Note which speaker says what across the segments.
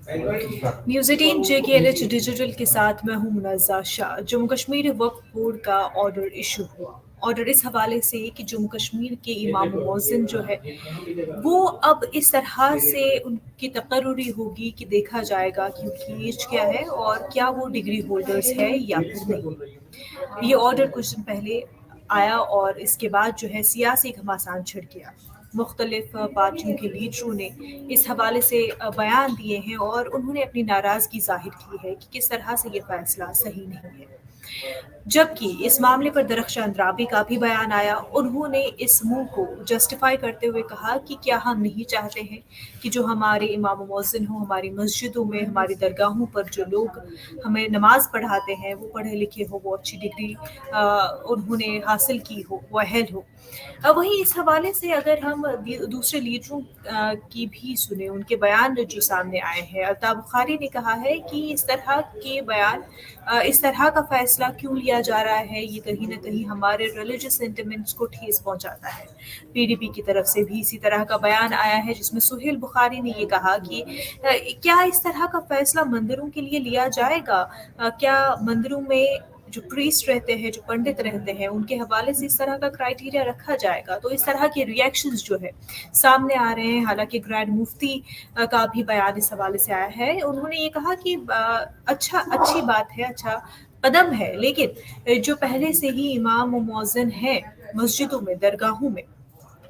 Speaker 1: News 18 JKLH digital के साथ मैं हूं मुनज़्ज़ा शाह। जम्मू कश्मीर वक्फ बोर्ड का ऑर्डर इशू हुआ। ऑर्डर इस हवाले से कि जम्मू कश्मीर के इमाम व मुअज्जिन जो है वो अब इस तरह से उनकी तकर्रुरी होगी कि देखा जाएगा कि उनकी एज क्या है और क्या वो डिग्री होल्डर्स है या फिर नहीं। ये ऑर्डर कुछ दिन पहले आया और इसके बाद जो है सियासी घमासान छिड़ गया। मुख्तलिफ पार्टियों के लीडरों ने इस हवाले से बयान दिए हैं और उन्होंने अपनी नाराज़गी जाहिर की है कि किस तरह से ये फैसला सही नहीं है। जबकि इस मामले पर दरख्शान अंद्राबी का भी बयान आया। उन्होंने इस मूव को जस्टिफाई करते हुए कहा कि क्या हम नहीं चाहते हैं कि जो हमारे इमाम मुअज्जिन हों, हमारी मस्जिदों में, हमारी दरगाहों पर जो लोग हमें नमाज पढ़ाते हैं वो पढ़े लिखे हो, वो अच्छी डिग्री उन्होंने हासिल की हो, वो अहल हो। वहीं इस हवाले से अगर हम दूसरे लीडरों की भी सुने, उनके बयान जो सामने आए हैं, अल्ताफ बुखारी ने कहा है कि इस तरह के बयान, इस तरह का फैसला क्यों लिया जा रहा है, ये कहीं ना कहीं हमारे रिलीजियस सेंटिमेंट्स को ठेस पहुंचाता है। पीडीपी की तरफ से भी इसी तरह का बयान आया है जिसमें सुहेल बुखारी ने ये कहा कि क्या इस तरह का फैसला मंदिरों के लिए लिया जाएगा? क्या मंदिरों में जो प्रीस्ट रहते हैं, जो पंडित रहते हैं, उनके हवाले से इस तरह का क्राइटेरिया रखा जाएगा? तो इस तरह के रिएक्शंस जो है सामने आ रहे हैं। हालांकि ग्रैंड मुफ्ती का भी बयान इस हवाले से आया है। उन्होंने ये कहा कि अच्छी बात है, अच्छा कदम है, लेकिन जो पहले से ही इमाम और मुअज्जिन हैं मस्जिदों में, दरगाहों में,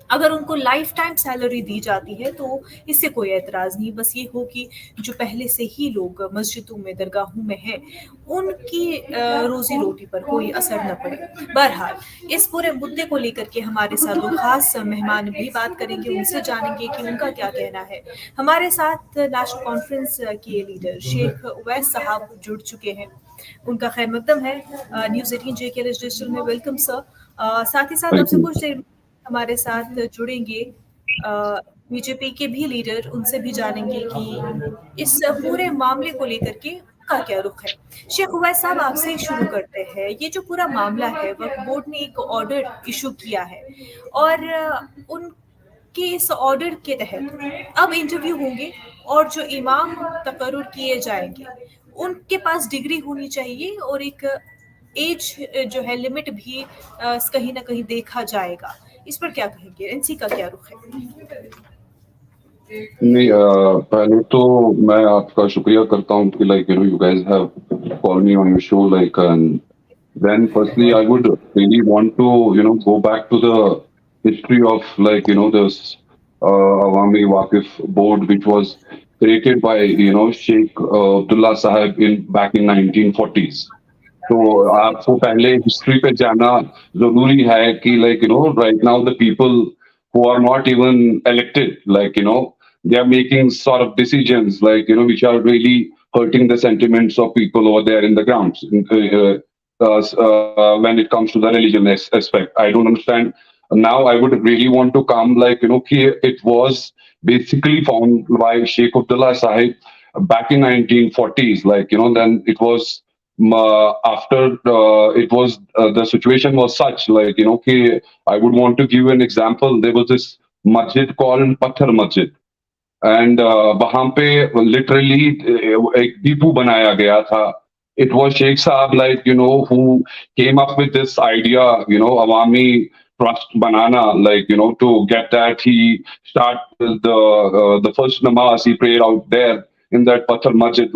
Speaker 1: अगर उनको लाइफ टाइम सैलरी दी जाती है तो इससे कोई एतराज़ नहीं। बस ये हो कि जो पहले से ही लोग मस्जिदों में, दरगाहों में हैं, उनकी रोजी रोटी पर कोई असर न पड़े। बहरहाल इस पूरे मुद्दे को लेकर के हमारे साथ दो खास मेहमान भी बात करेंगे, उनसे जानेंगे कि उनका क्या कहना है। हमारे साथ नेशनल कॉन्फ्रेंस के लीडर शेख उवैस साहब जुड़ चुके हैं। उनका खैर मकदम है न्यूज़ 18 JKLH डिजिटल में। Welcome sir. साथ ही साथ
Speaker 2: Thank
Speaker 1: आपसे
Speaker 2: you.
Speaker 1: कुछ देर हमारे साथ जुड़ेंगे बीजेपी के भी लीडर, उनसे भी जानेंगे कि इस पूरे मामले को लेकर के का क्या रुख है। शेख उवैस साहब, आपसे ही शुरू करते हैं। ये जो पूरा मामला है, वक्फ बोर्ड ने एक ऑर्डर इशू किया है और उनके इस ऑर्डर के तहत अब इंटरव्यू होंगे और जो इमाम तकर्रुर किए जाएंगे उनके पास डिग्री होनी चाहिए और एक एज जो है लिमिट भी कहीं ना कहीं देखा जाएगा। इस पर क्या कहेंगे? एनसी का क्या रुख है?
Speaker 2: नहीं, पहले तो मैं आपका शुक्रिया करता हूँ कि you guys have called me on your show, and then firstly I would really want to go back to the history of this Awami Waqf board, which was created by Sheikh Abdullah Sahib in back in 1940s. तो आपको पहले history पे जाना जरूरी है कि right now the people who are not even elected, they are making sort of decisions which are really hurting the sentiments of people over there in the grounds, when it comes to the religion aspect. I don't understand. Now I would really want to come it was basically found by Sheikh Abdullah Sahib back in 1940s. Then it was after it was the situation was such I would want to give you an example. There was this masjid called Pathar Masjid, and वहां पे literally एक दीपू बनाया गया था. It was Sheikh Saab who came up with this idea, Awami trust banana, to get that. He started the first namaz he prayed out there in that Pathar Masjid.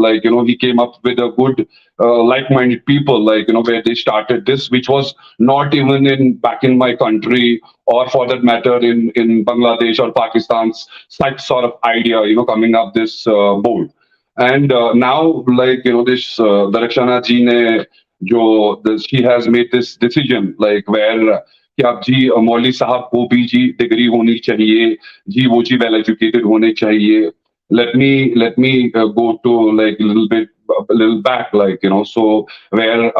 Speaker 2: He came up with a good like-minded people, where they started this, which was not even in back in my country, or for that matter in Bangladesh or Pakistan, such sort of idea, coming up this board. And now, this Darakhshan ji ne, she has made this decision, where कि आप जी मौलवी साहब को भी जी degree होनी चाहिए, जी वो जी well educated होने चाहिए. Let me go to a little back, so where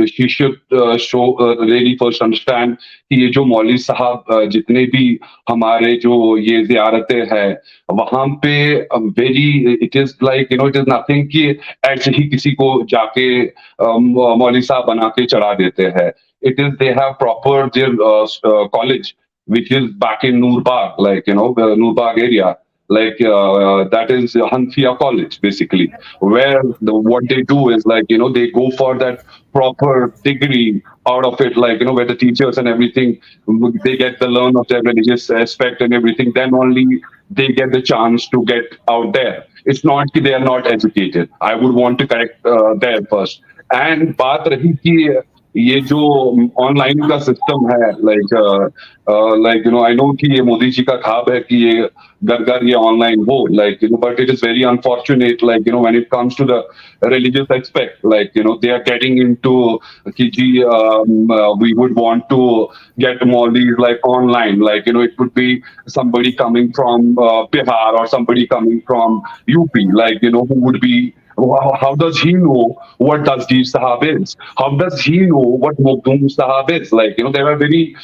Speaker 2: she should show really first understand कि ये जो मौलवी साहब जितने भी हमारे जो ये ज़ियारतें हैं वहाँ पे very it is it is nothing कि ऐसे ही किसी को जाके मौलवी साहब बना के चढ़ा देते हैं. It is they have proper their college which is back in Noorbagh, Noorbagh area. like that is Hanfia College, basically, where what they do is, like, they go for that proper degree out of it, like, where the teachers and everything, they get the learn of their religious aspect and everything, then only they get the chance to get out there. It's not that they are not educated. I would want to correct there first. And बात रही कि ये जो online का system है, like I know कि ये मोदी जी का ख्वाब है कि ये घर घर ये ऑनलाइन हो, like but it is very unfortunate, like when it comes to the religious aspect, like they are getting into कि जी we would want to get Maulvis like online, like it would be somebody coming from Bihar or somebody coming from UP, like who would be, how does he know what Tasdeep Sahab is? How does he know what Mukhdoom Sahab is? Like, there are very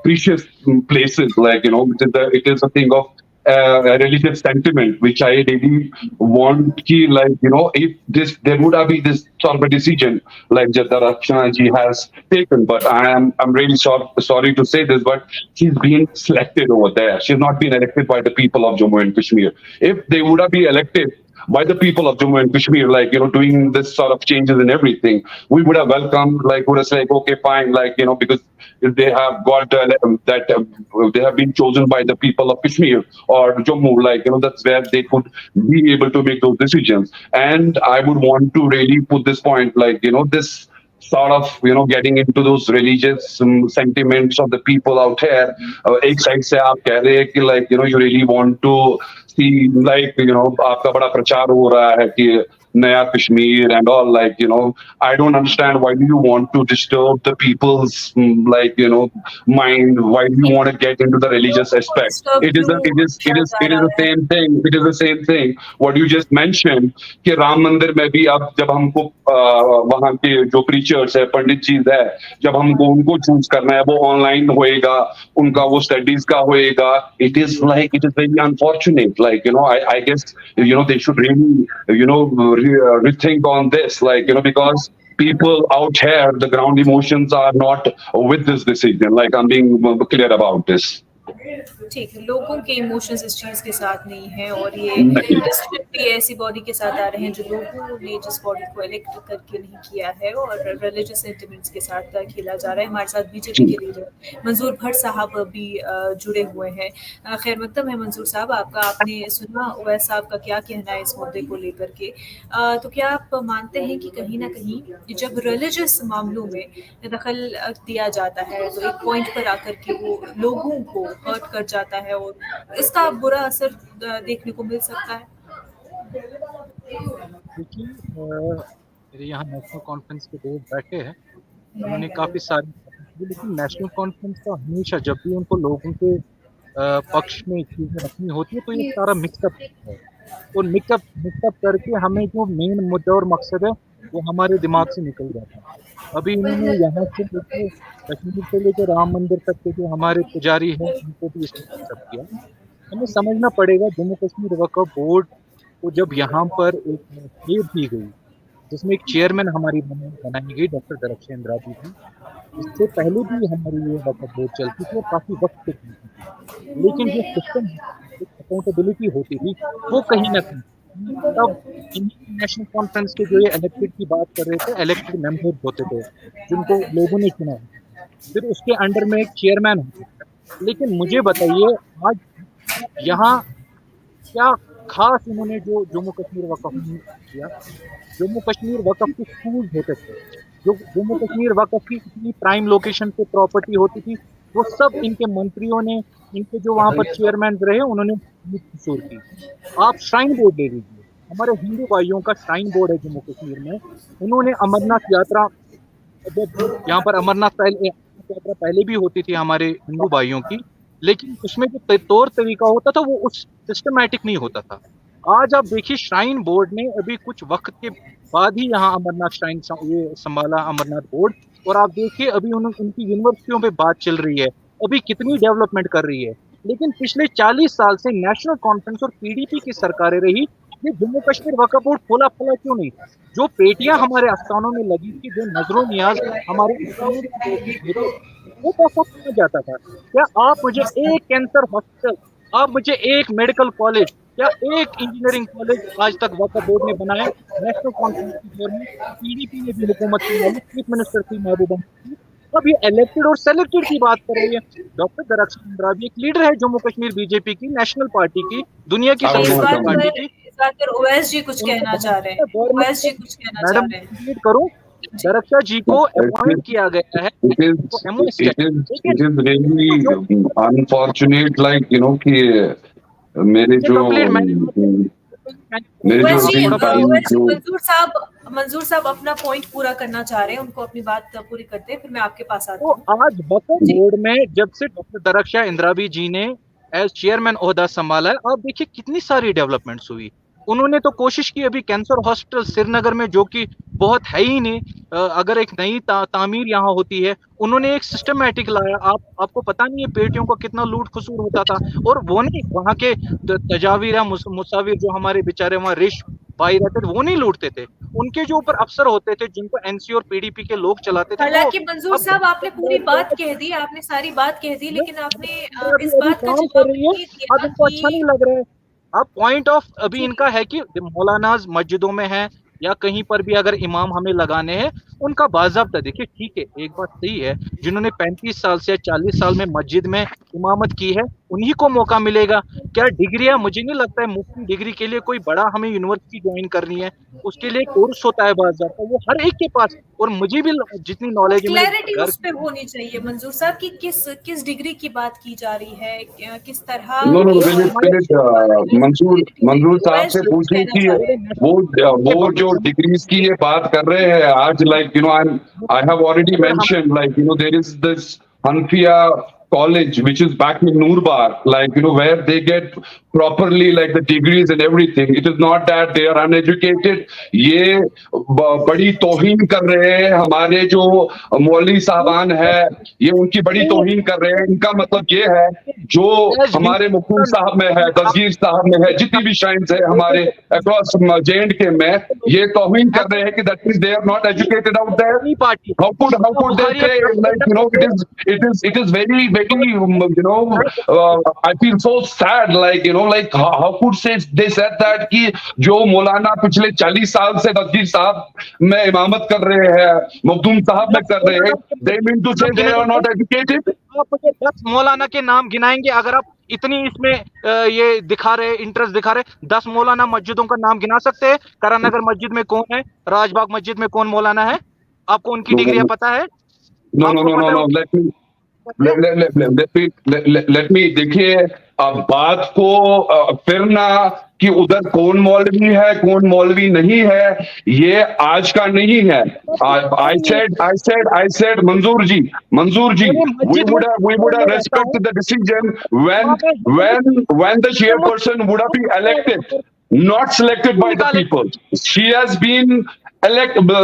Speaker 2: precious places, like, it is a thing of a religious sentiment, which I really want ki, like, if this, there would have been this sort of a decision like Darakhshan ji has taken, but I'm really sorry to say this, but she's been selected over there. She's not been elected by the people of Jammu and Kashmir. If they would have been elected by the people of Jammu and Kashmir, like, doing this sort of changes and everything, we would have welcomed, like, would have said, like, okay, fine, like, because they have got they have been chosen by the people of Kashmir or Jammu, like, that's where they could be able to make those decisions. And I would want to really put this point, like, this sort of getting into those religious sentiments of the people out here. एक side से आप कह रहे हैं कि, like, you really want to see, like, आपका बड़ा प्रचार हो रहा है कि नया Kashmir and all, like, I don't understand why do you want to disturb the people's like, mind. Why do you want to get into the religious aspect?
Speaker 1: Disturb
Speaker 2: It is
Speaker 1: क्यों
Speaker 2: a, it is it
Speaker 1: किया
Speaker 2: is
Speaker 1: जा
Speaker 2: it is
Speaker 1: रहा
Speaker 2: the
Speaker 1: है?
Speaker 2: same thing. It is the same thing what you just mentioned कि राम मंदिर में भी अब जब हमको वहाँ के जो preachers है, पंडित जी है, जब हमको उनको चूज करना है, वो ऑनलाइन होएगा, उनका वो स्टडीज का होएगा. It is very unfortunate, like, I guess they should really rethink on this, like, because people out here, the ground emotions are not with this decision, like, I'm being clear about this.
Speaker 1: ठीक है, लोगों के emotions इस चीज़ के साथ नहीं है, और ये
Speaker 2: नहीं.
Speaker 1: डिसीजन भी ऐसी बॉडी के साथ आ रहे हैं जो लोगों ने जिस बॉडी को इलेक्ट करके नहीं किया है, और रिलीजियस सेंटिमेंट्स के साथ खेला जा रहा है. हमारे साथ बीजेपी के लीडर मंजूर भट्ट साहब भी जुड़े हुए हैं. खैर मकदम है मंजूर साहब, आपका, आपने सुना उवैस साहब का क्या कहना है इस मुद्दे को लेकर के. तो क्या आप मानते हैं कि कहीं ना कहीं जब रिलीजियस मामलों में दखल दिया जाता है तो एक पॉइंट पर आकर के वो लोगों को हर्ट कर जाता है, और इसका बुरा असर देखने को मिल सकता है?
Speaker 3: देखिए, मेरे यहाँ नेशनल कॉन्फ्रेंस के लोग बैठे हैं, उन्होंने काफ़ी सारी, लेकिन नेशनल कॉन्फ्रेंस का हमेशा जब भी उनको लोगों के पक्ष में चीज़ें रखनी होती है तो ये सारा मिक्सअप होता है, और मिक्सअप करके हमें जो मेन मुद्दा और मकसद है वो हमारे दिमाग से निकल जाता है. अभी इन्होंने यहाँ से लेके कश्मीर से लेके राम मंदिर तक के जो हमारे पुजारी हैं उनको भी इसमें मिक्सअप किया. हमें समझना पड़ेगा, जम्मू कश्मीर वक्फ बोर्ड को जब यहाँ पर एक स्टेज दी गई जिसमें एक चेयरमैन हमारी बनाई गई डॉक्टर दरख्शान अंद्राबी थी, इससे पहले भी हमारी ये वक्फ बोर्ड चलती थी और काफ़ी वक्त तक चलती थी, लेकिन जो सिस्टम अकाउंटेबिलिटी होती थी वो कहीं ना कहीं तब नेशनल कॉन्फ्रेंस के जो ये इलेक्टेड की बात कर रहे थे, इलेक्टेड मेंबर्स होते थे जिनको लोगों ने चुना, फिर उसके अंडर में एक चेयरमैन होता था. लेकिन मुझे बताइए आज यहाँ क्या खास इन्होंने जो जम्मू कश्मीर वक्फ में किया. जम्मू कश्मीर वक्फ के स्कूल होते थे, जो जम्मू कश्मीर वक्फ की इतनी प्राइम लोकेशन पे प्रॉपर्टी होती थी, वो सब इनके मंत्रियों ने, इनके जो वहाँ पर चेयरमैन रहे उन्होंने मंजूर की. आप श्राइन बोर्ड ले लीजिए, हमारे हिंदू भाइयों का श्राइन बोर्ड है जम्मू कश्मीर में, उन्होंने अमरनाथ यात्रा, जब यहाँ पर अमरनाथ यात्रा पहले भी होती थी हमारे हिंदू भाइयों की, लेकिन उसमें जो तौर तरीका होता था वो उस सिस्टमैटिक नहीं होता था. आज आप देखिए श्राइन बोर्ड ने अभी कुछ वक्त के बाद ही यहाँ अमरनाथ श्राइन ये संभाला, अमरनाथ बोर्ड, और आप देखिए अभी उनकी यूनिवर्सिटियों पे बात चल रही है, अभी कितनी डेवलपमेंट कर रही है. लेकिन पिछले 40 साल से नेशनल कॉन्फ्रेंस और पीडीपी की सरकारें रही, ये जम्मू कश्मीर वक्फ बोर्ड खोला फला क्यों नहीं? जो पेटियां हमारे आस्थानों में लगी थी, जो नजरों नियाज हमारे वो पैसा कहाँ जाता था? क्या आप मुझे एक कैंसर हॉस्पिटल आप मुझे एक मेडिकल कॉलेज या एक इंजीनियरिंग कॉलेज आज तक वक्फ बोर्ड ने बनाया? नेशनल कॉन्फ्रेंस के दौर में पीडीपी ने भी हुकूमत संभाली, चीफ मिनिस्टर थी महबूबा मुफ्ती। अब ये इलेक्टेड और सेलेक्टेड की बात कर रही है। डॉक्टर दरख्शान अंद्राबी एक लीडर है जम्मू कश्मीर बीजेपी की, नेशनल पार्टी की, दुनिया की
Speaker 2: I
Speaker 1: तो
Speaker 2: don't
Speaker 3: सबसे
Speaker 2: know
Speaker 1: इस
Speaker 2: what
Speaker 3: बड़ी
Speaker 1: बात
Speaker 2: I'm
Speaker 3: पार्टी
Speaker 1: पर
Speaker 3: की।
Speaker 1: इस बात पर ओवैस जी कुछ
Speaker 3: उनको
Speaker 1: कहना चाह रहे हैं, ओवैस जी कुछ कहना चाह
Speaker 3: मैडम
Speaker 1: रहे हैं।
Speaker 3: कंप्लीट करूं,
Speaker 1: जी
Speaker 3: दरख्शा जी को
Speaker 2: saying.
Speaker 3: अपॉइंट किया गया है,
Speaker 2: It
Speaker 3: उनको
Speaker 2: is
Speaker 3: एमओएस
Speaker 2: it
Speaker 3: चाहिए,
Speaker 2: is
Speaker 3: लेकिन
Speaker 2: it is
Speaker 3: उनको जो
Speaker 2: really unfortunate, like कि मेरे
Speaker 3: ये
Speaker 2: जो
Speaker 3: कंप्लीट
Speaker 2: मेरे जो
Speaker 1: ओवैस
Speaker 2: अभी भाई
Speaker 1: जी
Speaker 2: जो
Speaker 1: मंजूर साहब अपना पॉइंट पूरा करना चाह रहे हैं, उनको अपनी बात पूरी करते हैं, फिर मैं आपके पास
Speaker 3: तो
Speaker 1: आती हूँ।
Speaker 3: आज वक्फ
Speaker 1: जी
Speaker 3: बोर्ड में जब से डॉक्टर दरख्शा इंद्राबी जी ने एज चेयरमैन ओहदा संभाला है, आप देखिए कितनी सारी डेवलपमेंट्स हुई। उन्होंने तो कोशिश की, अभी कैंसर हॉस्पिटल श्रीनगर में जो कि बहुत है ही नहीं, अगर एक नई तामीर यहाँ होती है, उन्होंने एक सिस्टमेटिक लाया। आपको पता नहीं है पेटियों का कितना लूट खसूर होता था, और वो नहीं वहाँ के तजावीर या मुसाविर जो हमारे बेचारे वहाँ रिश भाई रहते थे, वो नहीं लूटते थे। उनके जो ऊपर अफसर होते थे जिनको एनसी और पीडीपी के लोग चलाते थे, वो
Speaker 1: हालांकि मंजूर
Speaker 3: अब
Speaker 1: साहब आपने पूरी बात कह दी, आपने सारी बात कह दी, लेकिन आपने
Speaker 3: अभी
Speaker 1: इस
Speaker 3: अभी
Speaker 1: बात का
Speaker 3: काम कर
Speaker 1: जवाब
Speaker 3: रही है,
Speaker 1: नहीं
Speaker 3: अब
Speaker 1: दिया
Speaker 3: इनको अच्छा नहीं
Speaker 1: कि
Speaker 3: लग रहा है। अब पॉइंट ऑफ अभी
Speaker 1: जी
Speaker 3: इनका है कि मौलानाज मस्जिदों में है या कहीं पर भी अगर इमाम हमें लगाने हैं, उनका बाज़ाब्ता देखिए। ठीक है, एक बात सही है, जिन्होंने 35 साल से 40 साल में मस्जिद में इमामत की है, उन्हीं को मौका मिलेगा। क्या डिग्रियां, मुझे नहीं लगता है मुफ्ती डिग्री के लिए कोई बड़ा हमें यूनिवर्सिटी ज्वाइन करनी है, उसके लिए कोर्स होता है बाज़ाब्ता, वो हर एक के पास। और मुझे भी जितनी
Speaker 1: वो
Speaker 3: नॉलेज है मेरे
Speaker 1: क्लैरिटी
Speaker 3: घर
Speaker 1: उस पे होनी चाहिए मंजूर साहब की किस डिग्री की बात की जा रही है, किस तरह
Speaker 2: नो नो
Speaker 1: की
Speaker 3: हमारे
Speaker 2: विजिट मंजूर
Speaker 1: डिग्री
Speaker 2: मंजूर
Speaker 1: चाहिए,
Speaker 2: साहब
Speaker 1: ओवैस
Speaker 2: से
Speaker 1: जी कुछ
Speaker 2: पूछिए
Speaker 1: कहना
Speaker 2: कि
Speaker 1: चाह रहे हैं।
Speaker 2: वो
Speaker 3: के
Speaker 2: वो जो
Speaker 3: बाद
Speaker 2: डिग्रीज की ये बात कर रहे हैं आज, लाइक आई हैव ऑलरेडी
Speaker 3: अगर हम
Speaker 2: mention, like there is this Hanafia college which is back in Nurbar, like where they get properly like the degrees and everything. It is not that they are uneducated. ये बड़ी तौहीन कर रहे हैं हमारे जो मौलवी साहबान है, ये उनकी बड़ी तौहीन कर रहे हैं। इनका मतलब ये है जो हमारे मुफ्ती साहब में है, दसगीर साहब में है, जितनी भी शाइन्स है हमारे अक्रॉस J&K में, ये तौहीन कर रहे हैं कि that means they are not educated out there.
Speaker 3: Party
Speaker 2: How could they say, like it is very I feel so sad, like like how could say they said that कि जो मौलाना पिछले 40 साल से दसगीर साहब में इमामत कर रहे हैं, मखदूम साहब में कर रहे हैं, they mean to say they are not educated.
Speaker 3: आप मुझे 10 मौलाना के नाम गिनाएंगे? अगर आप इतनी इसमें ये दिखा रहे, इंटरेस्ट दिखा रहे, 10 मौलाना मस्जिदों का नाम गिना सकते हैं? करानगर मस्जिद में कौन है? राजबाग मस्जिद में कौन मौलाना है? आपको उनकी
Speaker 2: No,
Speaker 3: डिग्रियां पता है?
Speaker 2: no, no,
Speaker 3: आपको
Speaker 2: no,
Speaker 3: पता
Speaker 2: no,
Speaker 3: है
Speaker 2: no.
Speaker 3: उनकी
Speaker 2: Let me देखिए, अब बात को फिरना कि उधर कौन मौलवी है कौन मौलवी नहीं है, ये आज का नहीं है। I said मंजूर जी, we would have respected the decision when the chairperson would have been elected, not selected by the people. She has been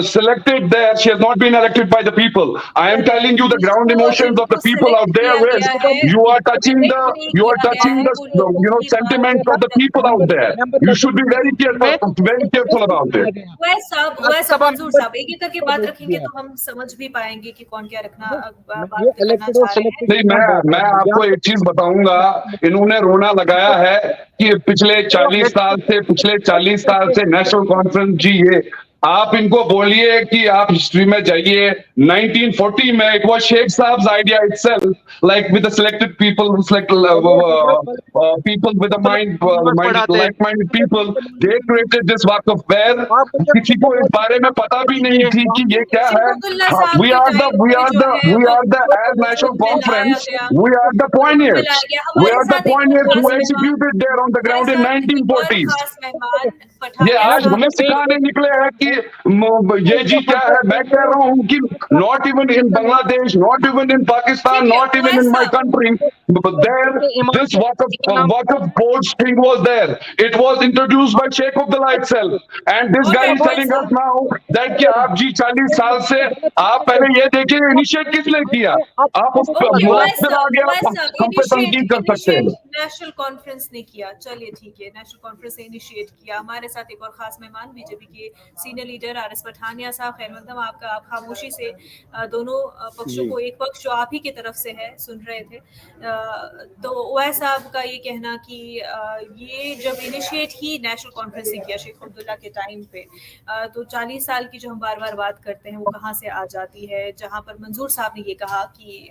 Speaker 2: selected there. She has not been elected by the people. I am telling you the ground emotions of the people out there. Where you are touching the sentiments of the people out there. You should be very careful about it.
Speaker 1: वैस साहब मंजूर साहब एक एक करके बात रखेंगे तो हम समझ भी पाएंगे कि कौन क्या बात करना चाह रहे हैं।
Speaker 2: नहीं, मैं आपको एक चीज बताऊंगा, इन्होंने रोना लगाया है कि पिछले 40 साल से नेशनल कॉन्फ्रेंस जी, ये आप इनको बोलिए कि आप हिस्ट्री में जाइए। 1940 में इट वाज शेख साहब्स idea itself, like with the selected people, people with a like-minded people, they created this waqf where किसी को इस बारे में पता भी नहीं थी कि ये क्या है। We are the as national conference, we are the pioneers. We are the pioneers who executed there on the ground in 1940s. ये आज हमें सिखाने निकले हैं कि ये जी क्या है। मैं कह रहा हूँ कि not even in Bangladesh, not even in Pakistan, not even in my country, but there this Waqf board thing was there. It was introduced by Sheikh Abdullah itself, and this guy is telling us now that कि आप जी 40 साल से, आप पहले ये देखिए initiate किसने किया। आप उस फिर आगे हम पे तनकीद कर सकते हैं।
Speaker 1: नेशनल कॉन्फ्रेंस ने किया, चलिए ठीक है, नेशनल कॉन्फ्रेंस ने इनिशिएट किया। हमारे साथ एक और खास मेहमान बीजेपी के सीनियर लीडर RS पठानिया साहब, खैर मकदम आपका, आप खामोशी से दोनों पक्षों को, एक पक्ष जो आप ही की तरफ से है, सुन रहे थे। तो ओवैस साहब का ये कहना कि ये जब इनिशिएट ही नेशनल कॉन्फ्रेंस ने किया शेख अब्दुल्ला के टाइम पे, तो 40 साल की जो हम बार बार बात करते हैं वो कहाँ से आ जाती है, जहाँ पर मंजूर साहब ने ये कहा कि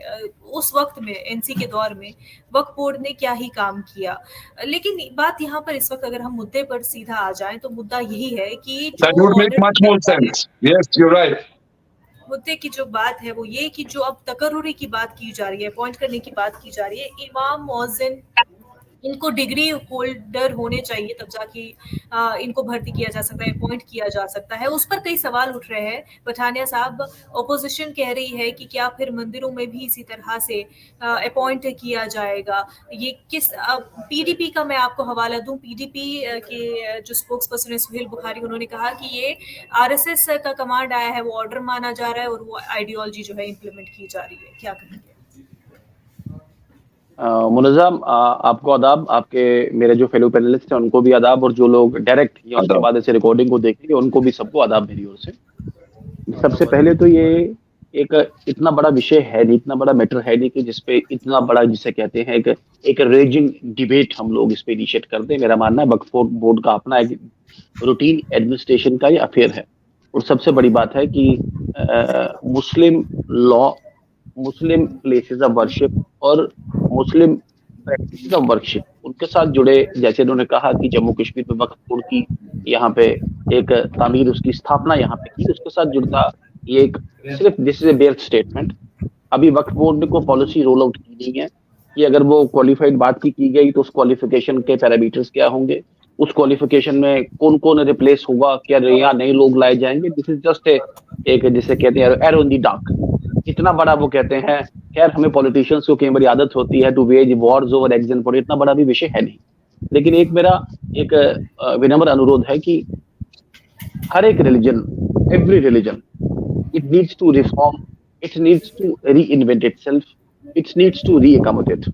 Speaker 1: उस वक्त में एनसी के दौर में वक्फ बोर्ड ने क्या ही काम किया। लेकिन बात यहाँ पर इस वक्त अगर हम मुद्दे पर सीधा आ जाएं तो मुद्दा यही है कि
Speaker 2: That
Speaker 1: जो
Speaker 2: would make much more sense. Yes, you're right.
Speaker 1: मुद्दे की जो बात है वो ये कि जो अब तकर्रुरी की बात की जा रही है, अपॉइंट करने की बात की जा रही है, इमाम मौजिन इनको डिग्री होल्डर होने चाहिए तब जाके इनको भर्ती किया जा सकता है, अपॉइंट किया जा सकता है। उस पर कई सवाल उठ रहे हैं। पठानिया साहब, ऑपोजिशन कह रही है कि क्या फिर मंदिरों में भी इसी तरह से अपॉइंट किया जाएगा? ये किस पीडीपी का मैं आपको हवाला दूं, पीडीपी के जो स्पोक्स पर्सन है सुहेल बुखारी, उन्होंने कहा कि ये आरएसएस का कमांड आया है, वो ऑर्डर माना जा रहा है और वो आइडियोलॉजी जो है इम्प्लीमेंट की जा रही है। क्या कहेंगे?
Speaker 4: मुनज़्ज़म, आपको आदाब, आपके मेरे जो फेलो पैनलिस्ट हैं उनको भी आदाब, और जो लोग डायरेक्ट या उसके बाद ऐसे रिकॉर्डिंग को देखेंगे उनको भी सबको आदाब मेरी ओर से। सबसे पहले तो ये एक इतना बड़ा विषय है नहीं, इतना बड़ा मैटर है नहीं कि जिसपे इतना बड़ा, जिसे कहते हैं एक रेजिंग डिबेट हम लोग इस पे इनिशिएट कर दें। मेरा मानना है वक्फ बोर्ड का अपना एक रूटीन एडमिनिस्ट्रेशन का ये अफेयर है। और सबसे बड़ी बात है कि मुस्लिम law, Muslim places of worship और मुस्लिम प्रैक्टिस ऑफ वर्शिप, उनके साथ जुड़े, जैसे उन्होंने कहा कि जम्मू कश्मीर में वक्फ बोर्ड की यहाँ पे एक तामीर, उसकी स्थापना यहाँ पे की, उसके साथ जुड़ता ये एक सिर्फ this is a bare statement. अभी वक्फ बोर्ड ने कोई पॉलिसी रोल आउट की नहीं है कि अगर वो क्वालिफाइड बात की गई तो उस क्वालिफिकेशन के पैरामीटर्स क्या होंगे, उस क्वालिफिकेशन में कौन कौन रिप्लेस होगा, क्या नए लोग लाए जाएंगे। दिस इज जस्ट एक जिसे कहते हैं एरो इन द डार्क। इतना बड़ा वो कहते हैं, खैर हमें पॉलिटिशियंस को कई बार आदत होती है to wage wars over exit poll, इतना बड़ा भी विषय है नहीं। लेकिन एक मेरा एक विनम्र अनुरोध है कि हर एक religion, every religion, it needs to reform, it needs to reinvent itself, it needs to reaccommodate.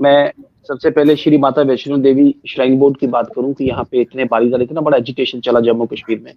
Speaker 4: मैं सबसे पहले श्री माता वैष्णो देवी श्राइन बोर्ड की बात करूं कि यहाँ पे इतने बारीदार, इतना बड़ा एजुटेशन चला जम्मू कश्मीर में।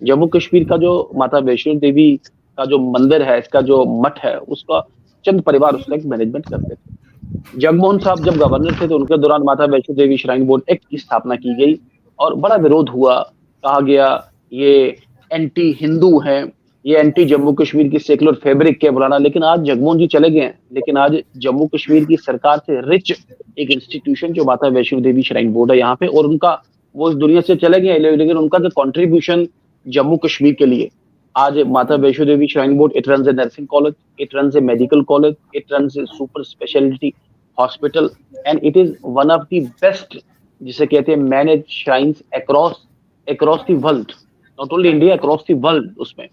Speaker 4: जम्मू कश्मीर का जो माता वैष्णो देवी का जो मंदिर है, इसका जो मठ है, उसका चंद परिवार उसका एक मैनेजमेंट करते थे। जगमोहन साहब जब गवर्नर थे तो उनके दौरान माता Vaishno Devi shrine board act की स्थापना की गई और बड़ा विरोध हुआ। कहा गया ये एंटी हिंदू है, ये एंटी जम्मू कश्मीर की सेकुलर फैब्रिक के बुलाना। लेकिन आज जगमोहन जी चले गए हैं, लेकिन आज जम्मू कश्मीर की सरकार से रिच एक इंस्टीट्यूशन जो माता वैष्णो देवी श्राइन बोर्ड है यहाँ पे, और उनका वो इस दुनिया से चले गए, लेकिन उनका जो कॉन्ट्रीब्यूशन जम्मू कश्मीर के लिए, आज Mata Vaishno Devi shrine board, it runs a nursing college, it runs a medical college, it runs a super speciality hospital, and it is one of the best, जिसे कहते हैं manage shrines across the world, not only India, across the world. उसमें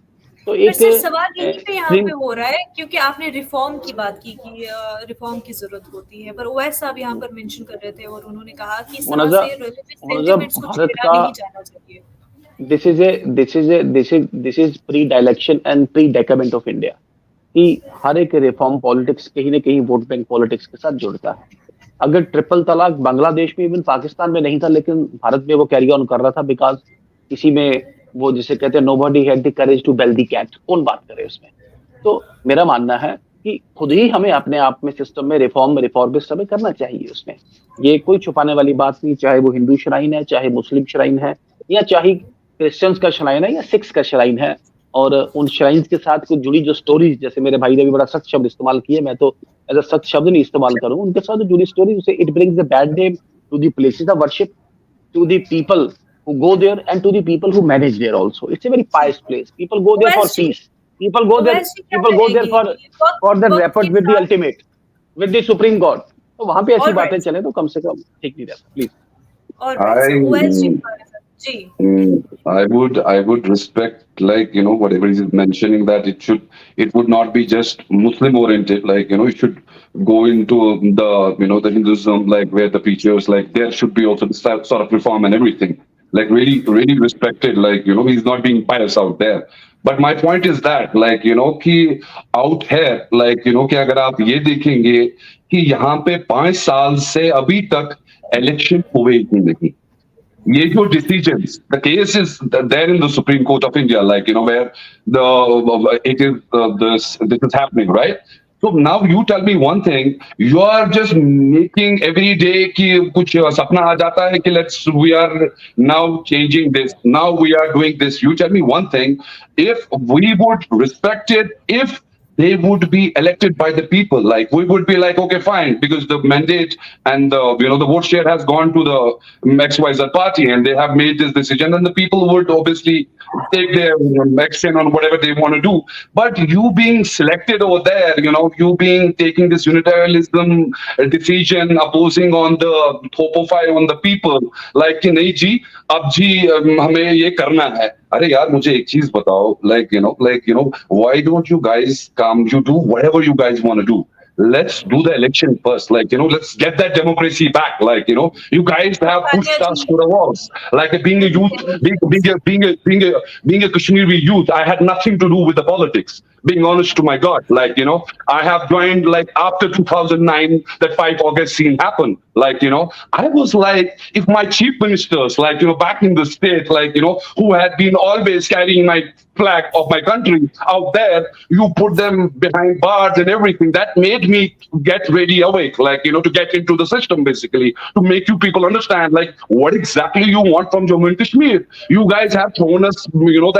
Speaker 4: तो एक
Speaker 1: सवाल यहीं पे यहाँ पे हो रहा है, क्योंकि आपने रिफॉर्म की बात की कि रिफॉर्म की जरूरत होती है, पर ओवैस साहब यहाँ पर मेंशन कर रहे थे और उन्होंने कहा कि इस तरह से रिलीजियस सेंटिमेंट्स को छेड़ा नहीं जाना चाहिए। This is pre-dilection and pre-decadent of India, कि हर एक रिफॉर्म पॉलिटिक्स कहीं ना कहीं वोट बैंक पॉलिटिक्स के साथ जुड़ता है। अगर ट्रिपल तलाक बांग्लादेश में, इवन पाकिस्तान में नहीं था, लेकिन भारत में वो कैरी ऑन कर रहा था, बिकॉज किसी में वो जिसे कहते हैं nobody had the courage to bell the cat, कौन बात करे उसमें। तो मेरा मानना है कि खुद ही हमें अपने आप में सिस्टम में रिफॉर्मिस्ट हमें करना चाहिए। उसमें ये कोई छुपाने वाली बात नहीं, चाहे वो हिंदू श्राइन है, चाहे मुस्लिम श्राइन है, या चाहे क्रिश्चियंस का श्राइन है या सिख्स का श्राइन है। और उन श्राइन्स के साथ कुछ जुड़ी जो स्टोरीज, जैसे मेरे भाई ने भी बड़ा सख्त शब्द इस्तेमाल किए, मैं तो ऐसा सख्त शब्द नहीं इस्तेमाल करूं, उनके साथ जो जुड़ी स्टोरीज, उसे it brings a bad name to the places of worship, to the people who go there and to the people who manage there also. It's a very pious place. People go there for peace. People go there for the rapport with the ultimate, with the supreme God. तो वहाँ पे ऐसी बातें चले तो कम से कम ठीक नहीं रहता, please.
Speaker 2: I would respect, like, you know, whatever he's mentioning, that it would not be just Muslim oriented, like, you know, it should go into the, you know, the Hinduism, like where the preachers, like there should be also this sort of reform and everything, like really respected, like, you know, he's not being pious out there. But my point is that, like, you know, कि out here, like, you know, कि अगर आप ये देखेंगे कि यहाँ पे 5 साल से अभी तक इलेक्शन हुए ही नहीं। ये जो decisions, the case is there in the Supreme Court of India, like, you know, where this is happening, right? So now you tell me one thing. You are just making every day कि कुछ सपना आ जाता है कि we are now changing this. Now we are doing this. You tell me one thing. If we would respect it, if they would be elected by the people, like we would be like, okay, fine, because the mandate and the vote share has gone to the XYZ party, and they have made this decision, and the people would obviously take their action on whatever they want to do. But you being selected over there, you being taking this unitarianism decision, opposing on the topify on the people, like कि नहीं जी, अब जी हमें ये करना है. अरे यार मुझे एक चीज बताओ, why don't you guys come, you do whatever you guys want to do. Let's do the election first. Let's get that democracy back. You guys have pushed us to the walls. Like being a youth, being a Kashmiri youth, I had nothing to do with the politics. Being honest to my God, I have joined after 2009, that 5 August scene happened. I was like, if my chief ministers, back in the state, who had been always carrying my flag of my country out there, you put them behind bars and everything. That made me get ready awake, to get into the system, basically, to make you people understand, what exactly you want from Jammu and Kashmir. You guys have thrown us, you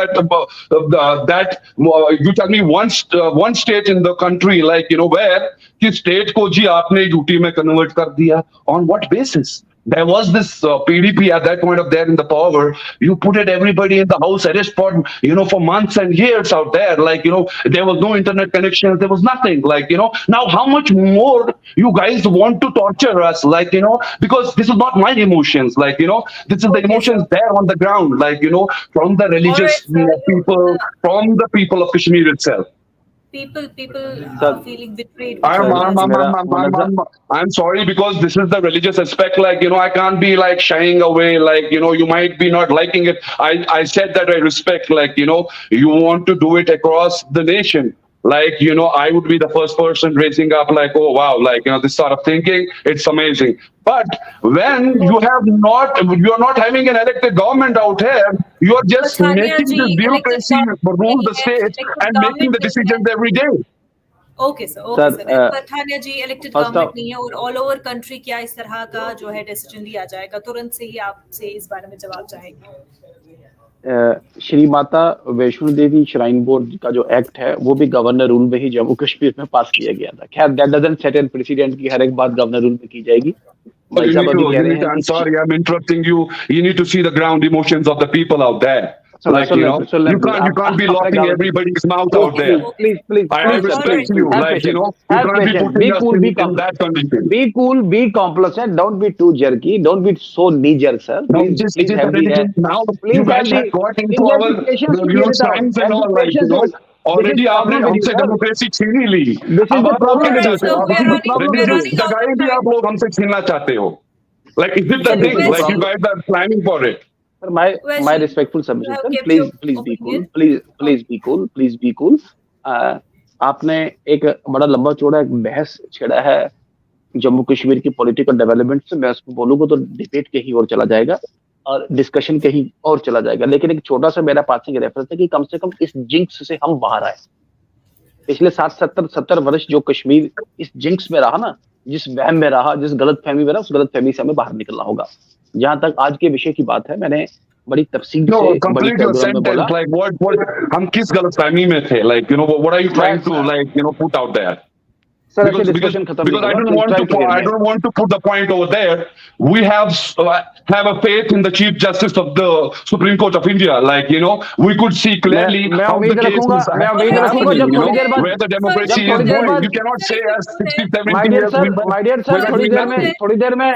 Speaker 2: tell me one state in the country, where कि state को जी आपने UT में convert कर दिया. On what basis? There was this PDP at that point of there in the power. You put everybody in the house arrest for months and years out there. There was no internet connections. There was nothing. Now how much more you guys want to torture us? Because this is not my emotions. This is the emotions there on the ground. From the religious people, from the people of Kashmir itself.
Speaker 1: People are feeling betrayed.
Speaker 2: I'm sorry, because this is the religious aspect. I can't be shying away. You might be not liking it. I said that I respect. You want to do it across the nation. I would be the first person raising up, oh wow, this sort of thinking, it's amazing. But when you are not having an elected government out here, you are just making this bureaucracy rule the state and making the decisions every day.
Speaker 1: Okay sir पर थानिया जी elected government नहीं है और all over country क्या इस तरह का जो है डिसीजन लिया जाएगा, तुरंत से ही आपसे इस बारे में जवाब चाहेंगे.
Speaker 4: श्री माता वैष्णो देवी श्राइन बोर्ड का जो एक्ट है वो भी गवर्नर रूल में ही जम्मू कश्मीर में पास किया गया था. खैर that doesn't set an president की हर एक बात गवर्नर रूल में की जाएगी. भाई साहब अभी कह रहे हैं,
Speaker 2: I'm sorry, I'm interrupting you. You need to see the ground emotions of the people out there. You can't be locking everybody's mouth out there.
Speaker 4: Please,
Speaker 2: I respect you. You can't be putting us in that condition.
Speaker 4: Be cool, be complacent. Don't be too jerky. Don't be so knee-jerk, sir. Please have the
Speaker 2: now. You guys have got into our science and all. Already आपने हमसे democracy छीनी ली.
Speaker 4: This is the problem.
Speaker 2: भी आप लोग हमसे छीनना चाहते हो. Is it the thing? You guys are planning for it.
Speaker 4: Sir, my respectful submission, sir. Please be cool. Please be cool. आपने एक बड़ा लंबा चौड़ा एक बहस छेड़ा है जम्मू कश्मीर की पॉलिटिकल डेवलपमेंट से. मैं उसको बोलूंगा तो डिबेट कहीं और चला जाएगा और डिस्कशन कहीं और चला जाएगा. लेकिन एक छोटा सा मेरा पासिंग रेफरेंस है कि कम से कम इस जिंक्स से हम बाहर आए. पिछले 70 वर्ष जो कश्मीर इस जिंक्स में रहा ना, जिस वहम में रहा, जिस गलतफहमी में रहा, उस गलतफहमी से हमें बाहर निकलना होगा. जहां तक आज के विषय की बात है, मैंने बड़ी तफसील से बड़ी में बोला.
Speaker 2: हम किस गलतफहमी में थे? What are you trying to put out there?
Speaker 4: Sir,
Speaker 2: because I don't want to put the point over there. We have a faith in the Chief Justice of the Supreme Court of India. We could see clearly how the case is happening, where the democracy is going. You cannot say as 60-70 years.
Speaker 4: My dear sir, थोड़ी देर में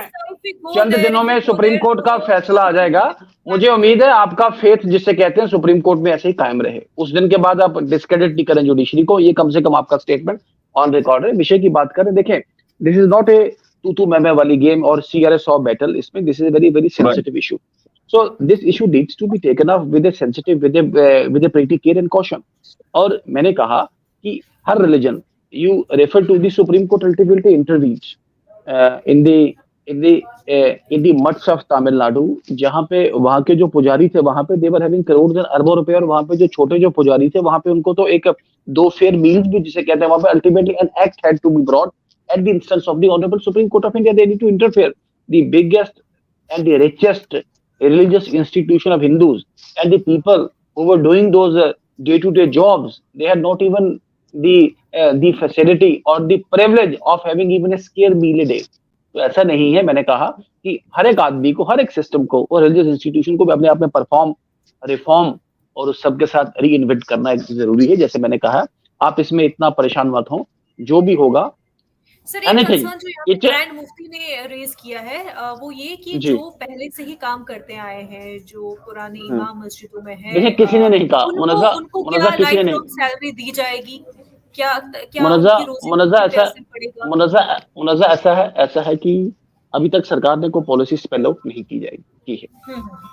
Speaker 4: चंद दिनों में supreme court का फैसला आ जाएगा. मुझे उम्मीद है आपका फेथ जिसे कहते हैं सुप्रीम कोर्ट में ऐसे ही कायम रहे. उस दिन के बाद आप डिस्क्रेडिट नहीं करें जुडिशरी को. ये कम से कम आपका स्टेटमेंट ऑन रिकॉर्ड है. विषय की बात करें, देखें, दिस इज नॉट ए तू मैं वाली गेम और CRS बैटल. इसमें this is very very sensitive issue. So this issue needs to be taken up with a sensitive with a pretty care and caution. और मैंने कहा कि हर religion, you refer to the supreme court ultimately intervenes in the in the muds of Tamil Nadu, जहाँ पे वहाँ के जो पुजारी थे वहाँ पे देवर हैविंग करोड़ अरबों रुपए, और वहाँ पे जो छोटे जो पुजारी थे वहाँ पे उनको तो एक दो फेयर मील्स भी जिसे कहते हैं वहाँ पे ultimately an act had to be brought at the instance of the Honorable Supreme Court of India. They need to interfere. The biggest and the richest religious institution of Hindus and the people who were doing those day-to-day jobs, they had not even the facility or the privilege of having even a scare meal a day. तो ऐसा नहीं है. मैंने कहा कि हर एक आदमी को, हर एक सिस्टम को और रिलीजियस इंस्टीट्यूशन को भी अपने आप में परफॉर्म, रिफॉर्म और उस सबके साथ री इन्वेंट करना एक जरूरी है. जैसे मैंने कहा, आप इसमें इतना परेशान मत हो, जो भी होगा.
Speaker 1: सर, एक कंसर्न जो यहाँ पे ग्रैंड मुफ्ती ने रेज किया है वो ये कि जो पहले से ही काम करते आए हैं, जो पुरानी इमाम मस्जिदों में है,
Speaker 4: देखिए किसी ने नहीं कहा
Speaker 1: उनको क्या लाइफ लॉन्ग सैलरी दी जाएगी, क्या
Speaker 4: ऐसा है कि अभी तक सरकार ने कोई पॉलिसी स्पेल आउट नहीं की है.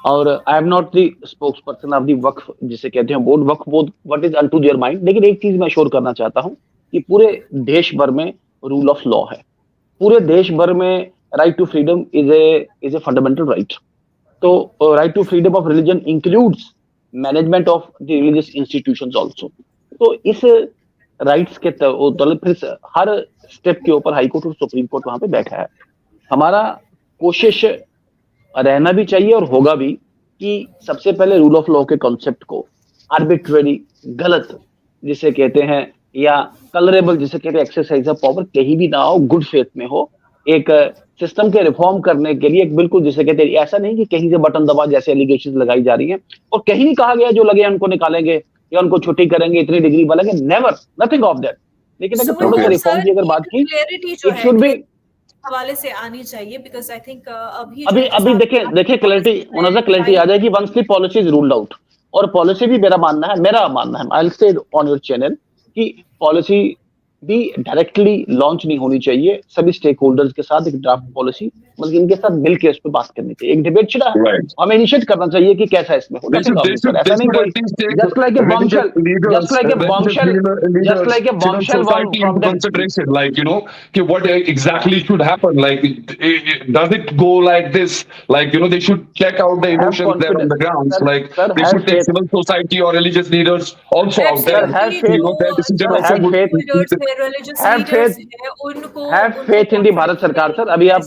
Speaker 4: और I am not the spokesperson of the Waqf जिसे कहते हैं board. Waqf board what is unto their mind. लेकिन एक चीज मैं श्योर करना चाहता हूँ कि पूरे देश भर में रूल ऑफ लॉ है. पूरे देश भर में right to freedom is a fundamental right. तो right to freedom of religion includes management of the religious institutions also. तो इस राइट्स के तहत फिर हर स्टेप के ऊपर हाई कोर्ट और सुप्रीम कोर्ट वहां पे बैठा है. हमारा कोशिश रहना भी चाहिए और होगा भी कि सबसे पहले रूल ऑफ लॉ के कॉन्सेप्ट को आर्बिट्रेरी, गलत जिसे कहते हैं, या कलरेबल जिसे कहते हैं एक्सरसाइज ऑफ पावर कहीं भी ना हो, गुड फेथ में हो. एक सिस्टम के रिफॉर्म करने के लिए एक बिल्कुल जिसे कहते हैं, ऐसा नहीं कि कहीं से बटन दबा जैसे एलिगेशंस लगाई जा रही हैं और कहीं नहीं कहा गया जो लगे उनको निकालेंगे या उनको छुट्टी करेंगे, इतनी डिग्री वालेंगे. Never, nothing of that. लेकिन अगर थोड़ा सा रिफॉर्म की अगर बात की, इट शुड बी
Speaker 1: हवाले से आनी चाहिए, बिकॉज़ आई थिंक अभी
Speaker 4: देखिए क्लैरिटी आ जाएगी once the policy is ruled out. और पॉलिसी भी मेरा मानना है, I will say on your channel कि पॉलिसी भी डायरेक्टली लॉन्च नहीं होनी चाहिए. सभी स्टेक होल्डर्स के साथ एक ड्राफ्ट पॉलिसी, मतलब इनके साथ मिल के इस पे बात करनी चाहिए. एक डिबेट छिड़ा है, हमें इनिशिएट करना चाहिए कि कैसा इसमें हो. ऐसा नहीं कोई just like a bombshell
Speaker 2: from consideration, like, you know, what exactly should happen, like does it go like this, like, you know, they should check out the emotions there on the ground, like they should take civil society or religious leaders also out there, you know, their decision also
Speaker 4: have faith in the Bharat सरकार. Sir अभी आप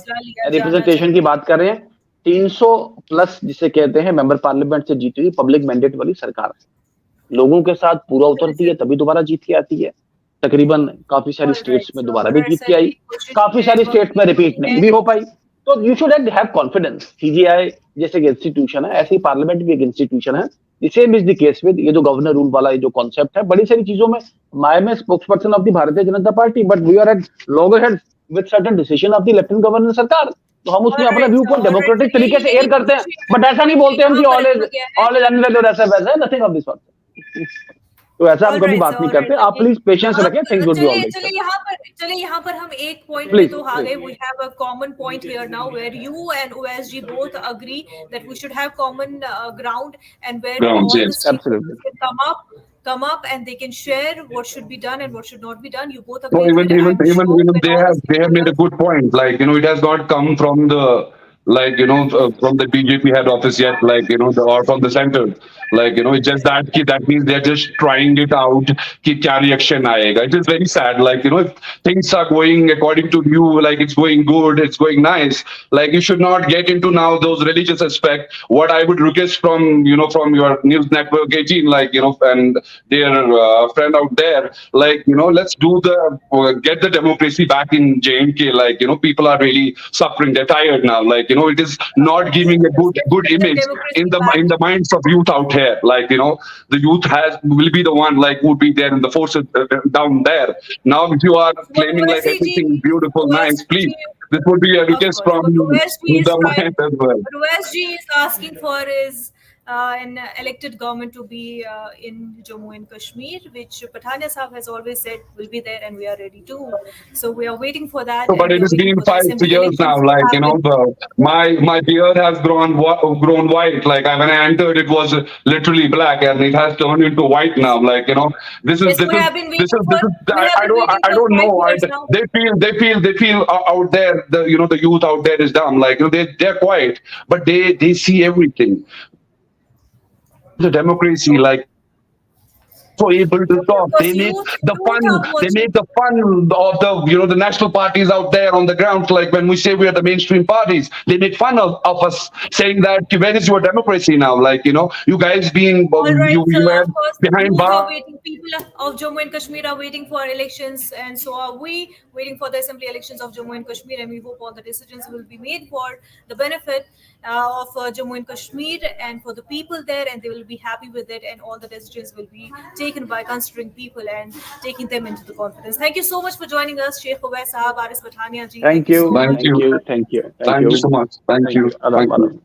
Speaker 4: representation की बात कर रहे हैं, 300 plus जिसे कहते हैं मेंबर पार्लियामेंट से जीती हुई पब्लिक मैंडेट वाली सरकार है. लोगों के साथ पूरा उतरती है तभी दोबारा जीत के आती है. तकरीबन काफी सारी स्टेट्स में दोबारा भी जीत के आई, काफी सारी स्टेट्स में रिपीट नहीं भी हो पाई. तो you should have confidence. CGI जैसे एक इंस्टीट्यूशन है, ऐसे ही पार्लियामेंट भी एक इंस्टीट्यूशन है. Same is the case with ये जो गवर्नर रूल वाला जो कॉन्सेप्ट है. बड़ी सारी चीजों में I am spokesperson of the Bharatiya Janata Party, but we are at logger with certain decision of the lieutenant governor सरकार. तो हम उसमें अपना व्यू को डेमोक्रेटिक तरीके से एयर करते हैं, बट ऐसा नहीं बोलते हम कि ऑल इज अनवेल और ऐसा वैसा है. Nothing of this sort. तो ऐसा हम कभी बात नहीं करते. आप प्लीज पेशेंस रखें, थिंग्स विल बी ऑलराइट.
Speaker 1: चलिए यहाँ पर हम एक पॉइंट पे तो आ गए. We have a common point here now where you and OSG both agree that we should have common ground and where all the stakeholders can come up and they can share what should be done and what should not be done. You both agree.
Speaker 2: Even they have made a good point. Like, you know, it has not come from the, like, you know, from the BJP head office yet, like, you know, or from the center. Like, you know, it's just that means they're just trying it out ki kya reaction aayega. It is very sad. Like, you know, if things are going according to you, like it's going good, it's going nice, like you should not get into now those religious aspect. What I would request from, you know, from your news network 18, like, you know, and their friend out there, like, you know, let's do get the democracy back in J&K. Like, you know, people are really suffering. They're tired now. Like, you know, it is not giving a good image in the minds of youth out here. Like, you know, the youth will be the one, like, would be there in the forces down there. Now, if you are claiming like everything beautiful, nice, please, this would be a request from the mind as well.
Speaker 1: What OSG is asking for is an elected government to be in Jammu and Kashmir, which Pathania Sahab has always said will be there, and we are ready to. So we are waiting for that.
Speaker 2: So, but
Speaker 1: And
Speaker 2: it
Speaker 1: we are
Speaker 2: has
Speaker 1: waiting
Speaker 2: been
Speaker 1: for the
Speaker 2: 5
Speaker 1: assembly
Speaker 2: years now.
Speaker 1: elections to
Speaker 2: Like,
Speaker 1: happen.
Speaker 2: my beard has grown white. Like, when I entered, it was literally black, and it has turned into white now. Like, this is
Speaker 1: Yes,
Speaker 2: this
Speaker 1: we
Speaker 2: is
Speaker 1: have been
Speaker 2: this
Speaker 1: waiting
Speaker 2: is
Speaker 1: for.
Speaker 2: this is.
Speaker 1: We have been waiting
Speaker 2: I
Speaker 1: for
Speaker 2: don't know.
Speaker 1: 5 years now.
Speaker 2: They feel out there. The youth out there is dumb. Like, they're quiet, but they see everything. The democracy,
Speaker 1: Okay.
Speaker 2: like, so able to
Speaker 1: Okay. Of
Speaker 2: talk.
Speaker 1: course, youth are
Speaker 2: They
Speaker 1: watching.
Speaker 2: make the fun of the national parties out there on the ground. Like, when we say we are the mainstream parties, they make fun of us, saying that where is your democracy now? Like, you guys being
Speaker 1: All right,
Speaker 2: you were
Speaker 1: of course,
Speaker 2: behind
Speaker 1: youth are
Speaker 2: bars.
Speaker 1: waiting. People of Jammu and Kashmir are waiting for elections, and so are we waiting for the assembly elections of Jammu and Kashmir. And we hope all the decisions will be made for the benefit of Jammu and Kashmir and for the people there, and they will be happy with it. And all the decisions will be taken by considering people and taking them into the confidence. Thank you so much for joining us, Sheikh Awais Sahab, Aris Bathania ji. Thank
Speaker 4: Thank
Speaker 1: you so
Speaker 4: you,
Speaker 2: Thank
Speaker 1: much.
Speaker 2: you.
Speaker 4: thank you, thank
Speaker 2: Thank you
Speaker 4: you,
Speaker 2: so much. Thank
Speaker 4: thank
Speaker 2: you.
Speaker 4: you. Adab,
Speaker 2: Thank you.
Speaker 4: adab.